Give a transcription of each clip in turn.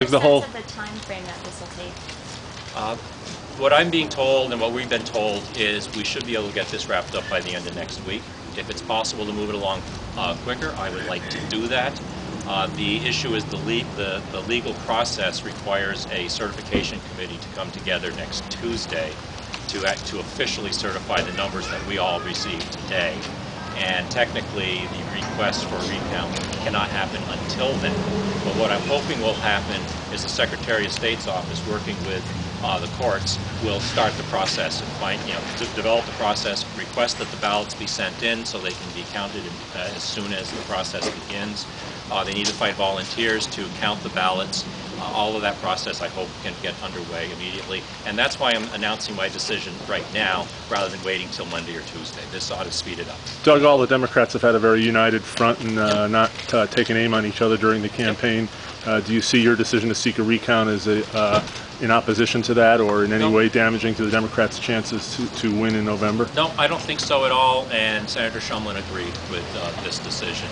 think the whole... What's the time frame that this will take? What I'm being told and what we've been told is we should be able to get this wrapped up by the end of next week. If it's possible to move it along quicker, I would like to do that. The issue is the legal process requires a certification committee to come together next Tuesday to officially certify the numbers that we all received today. And technically, the request for a recount cannot happen until then. But what I'm hoping will happen is the Secretary of State's office, working with the courts, will start the process and to develop the process, request that the ballots be sent in so they can be counted as soon as the process begins. They need to find volunteers to count the ballots. All of that process, I hope, can get underway immediately. And that's why I'm announcing my decision right now, rather than waiting till Monday or Tuesday. This ought to speed it up. Doug, all the Democrats have had a very united front and not taken aim on each other during the campaign. Do you see your decision to seek a recount as in opposition to that, or in any way damaging to the Democrats' chances to win in November? No, I don't think so at all, and Senator Shumlin agreed with this decision.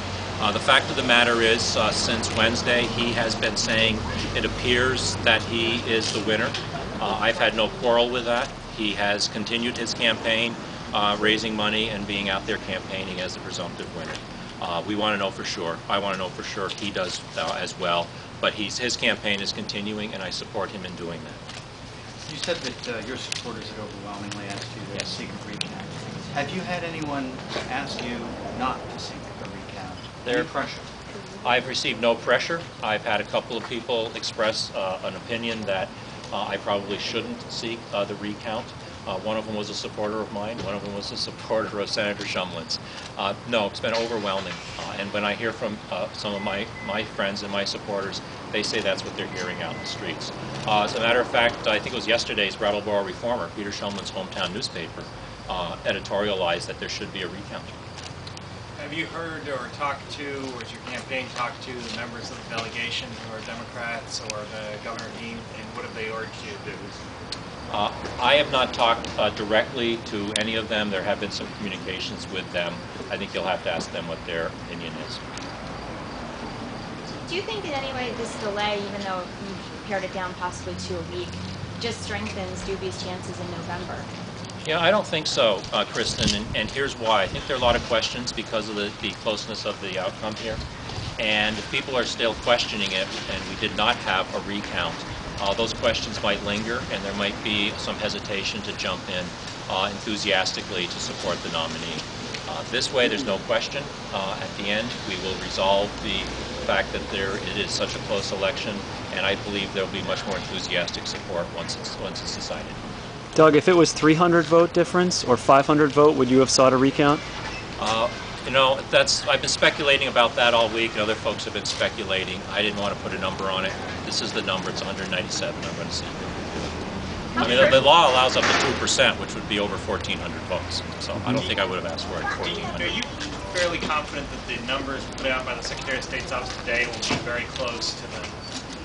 The fact of the matter is, since Wednesday, he has been saying it appears that he is the winner. I've had no quarrel with that. He has continued his campaign, raising money and being out there campaigning as the presumptive winner. We want to know for sure. I want to know for sure he does as well. But his campaign is continuing, and I support him in doing that. You said that your supporters had overwhelmingly asked you to seek a recount. Have you had anyone ask you not to seek a recount? Any pressure? I've received no pressure. I've had a couple of people express an opinion that I probably shouldn't seek the recount. One of them was a supporter of mine. One of them was a supporter of Senator Shumlin's. No, it's been overwhelming. And when I hear from some of my friends and my supporters, they say that's what they're hearing out in the streets. As a matter of fact, I think it was yesterday's Brattleboro Reformer, Peter Shumlin's hometown newspaper, editorialized that there should be a recount. Have you heard or talked to, or has your campaign talked to the members of the delegation who are Democrats or the Governor Dean, and what have they urged you to do? I have not talked directly to any of them. There have been some communications with them. I think you'll have to ask them what their opinion is. Do you think in any way this delay, even though you've pared it down possibly to a week, just strengthens Doobie's chances in November? Yeah, I don't think so, Kristen, and here's why. I think there are a lot of questions because of the closeness of the outcome here. And if people are still questioning it, and we did not have a recount, those questions might linger, and there might be some hesitation to jump in enthusiastically to support the nominee. This way, there's no question. At the end, we will resolve the fact that it is such a close election, and I believe there will be much more enthusiastic support once it's decided. Doug, if it was 300 vote difference or 500 vote, would you have sought a recount? You know, I've been speculating about that all week, and other folks have been speculating. I didn't want to put a number on it. This is the number. It's 197. I'm going to see. I mean, the law allows up to 2%, which would be over 1,400 votes. So I don't think I would have asked for it at 1,400. Are you fairly confident that the numbers put out by the Secretary of State's office today will be very close to the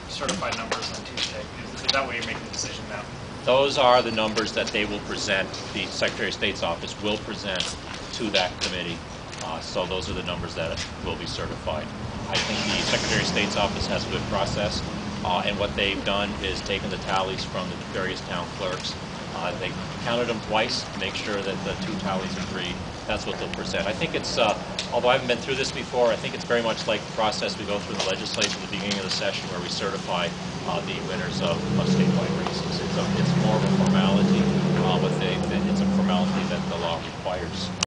certified numbers on Tuesday? Is that why you're making the decision now? Those are the numbers that they will present, the Secretary of State's office will present to that committee. So those are the numbers that will be certified. I think the Secretary of State's office has a good process, and what they've done is taken the tallies from the various town clerks. They counted them twice to make sure that the two tallies agreed. That's what they'll present. I think it's, although I haven't been through this before, I think it's very much like the process we go through in the legislature at the beginning of the session where we certify the winners of statewide races. So it's more of a